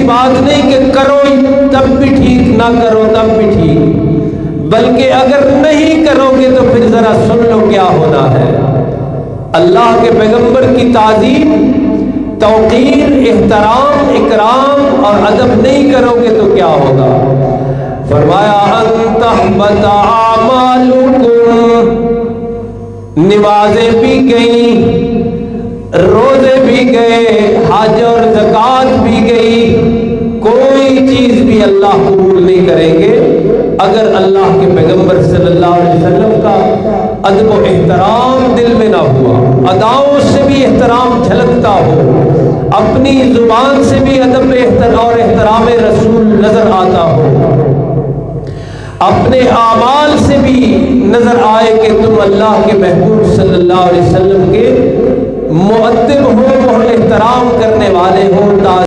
बात नहीं कि करो तब भी ठीक, ना करो तब भी ठीक, बल्कि अगर नहीं करोगे तो फिर जरा सुन लो क्या होना है। अल्लाह के पैगंबर की ताज़ीम, तौक़ीर, एहतराम, इकराम और अदब नहीं करोगे तो क्या होगा। फरमाया अंतहबत आमालुकुम, नमाजें भी गई, रोजे भी गए, हज और ज़कात भी गई, कोई चीज भी अल्लाह कबूल नहीं करेंगे अगर अल्लाह के पैगंबर सल्लल्लाहु अलैहि वसल्लम का अदब व एहतराम दिल में ना हुआ। अदाओं से भी एहतराम झलकता हो, अपनी जुबान से भी अदब और एहतराम रसूल नजर आता हो, अपने आमाल से भी नजर आए कि तुम अल्लाह के महबूब सल्लल्लाहु अलैहि वसल्लम के मुअद्दिब हो और एहतराम करने वाले हो।